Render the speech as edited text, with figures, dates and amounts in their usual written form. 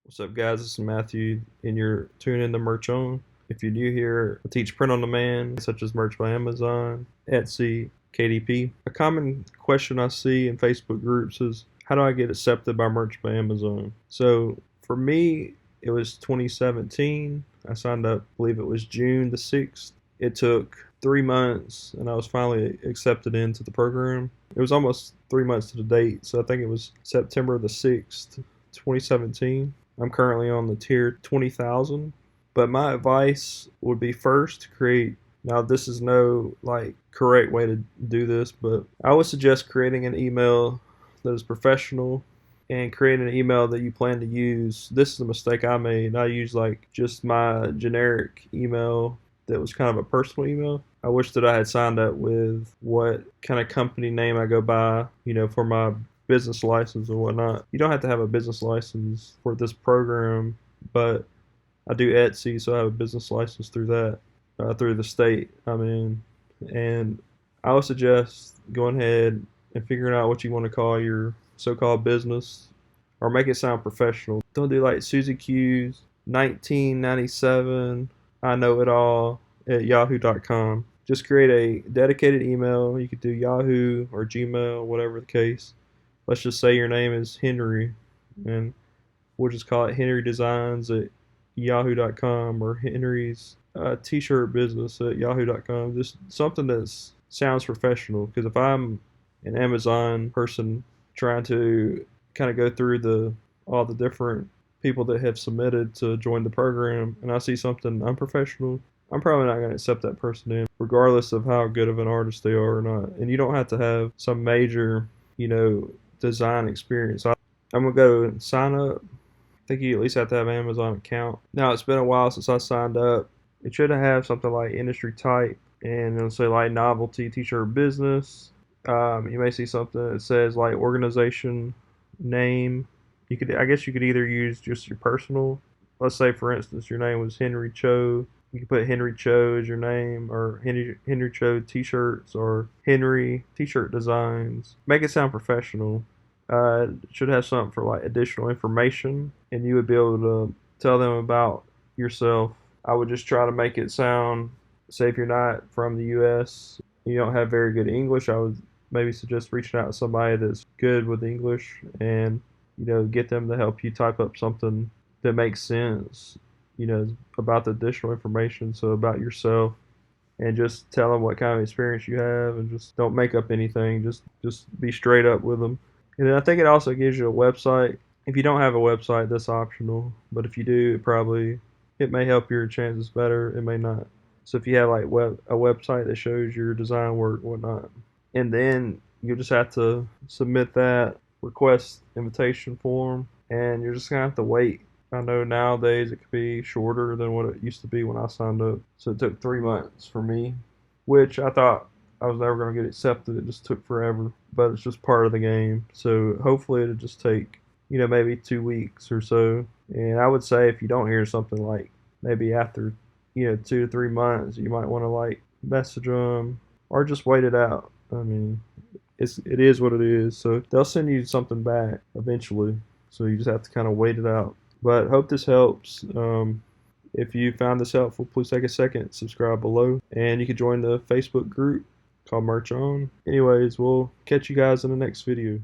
What's up, guys? This is Matthew, and you're tuning in to Merch On. If you're new here, I teach print on demand, such as merch by Amazon, Etsy, KDP. A common question I see in Facebook groups is, how do I get accepted by Merch by Amazon? So for me, it was 2017. I signed up, I believe it was June the 6th. It took 3 months, and I was finally accepted into the program. It was almost 3 months to the date, so I think it was September the 6th, 2017. I'm currently on the tier 20,000. But my advice would be first to create. Now, this is no correct way to do this, but I would suggest creating an email that is professional and creating an email that you plan to use. This is a mistake I made. I used just my generic email that was kind of a personal email. I wish that I had signed up with what kind of company name I go by, for my business license or whatnot. You don't have to have a business license for this program, but I do Etsy, so I have a business license through that, through the state I'm in. And I would suggest going ahead and figuring out what you want to call your so-called business, or make it sound professional. Don't do like Susie Q's 1997 I know it all at yahoo.com. Just create a dedicated email. You could do Yahoo or Gmail, whatever the case. Let's just say your name is Henry, and we'll just call it Henry Designs at yahoo.com, or Henry's t-shirt business at yahoo.com. Just something that sounds professional, because if I'm an Amazon person trying to kind of go through all the different people that have submitted to join the program, and I see something unprofessional, I'm probably not going to accept that person in, regardless of how good of an artist they are or not. And you don't have to have some major, design experience. I'm going to go and sign up. I think you at least have to have an Amazon account. Now, it's been a while since I signed up. It should have something like industry type, and it'll say like novelty t-shirt business. You may see something that says like organization name. I guess you could either use just your personal. Let's say, for instance, your name was Henry Cho. You can put Henry Cho as your name, or Henry Cho T-shirts, or Henry T-shirt designs. Make it sound professional. It should have something for like additional information, and you would be able to tell them about yourself. I would just try to make it sound, say if you're not from the U.S., you don't have very good English, I would maybe suggest reaching out to somebody that's good with English, and get them to help you type up something that makes sense, about the additional information, so about yourself, and just tell them what kind of experience you have, and just don't make up anything. Just be straight up with them. And then I think it also gives you a website. If you don't have a website, that's optional, but if you do, it may help your chances better. It may not. So if you have like a website that shows your design work, whatnot, and then you just have to submit that request invitation form, and you're just gonna have to wait. I know nowadays it could be shorter than what it used to be when I signed up. So it took 3 months for me, which I thought I was never going to get accepted. It just took forever, but it's just part of the game. So hopefully it'll just take, maybe 2 weeks or so. And I would say if you don't hear something like maybe after, 2 to 3 months, you might want to message them, or just wait it out. I mean, it is what it is. So they'll send you something back eventually. So you just have to kind of wait it out. But hope this helps. If you found this helpful, please take a second, subscribe below, and you can join the Facebook group called Merch On. Anyways, we'll catch you guys in the next video.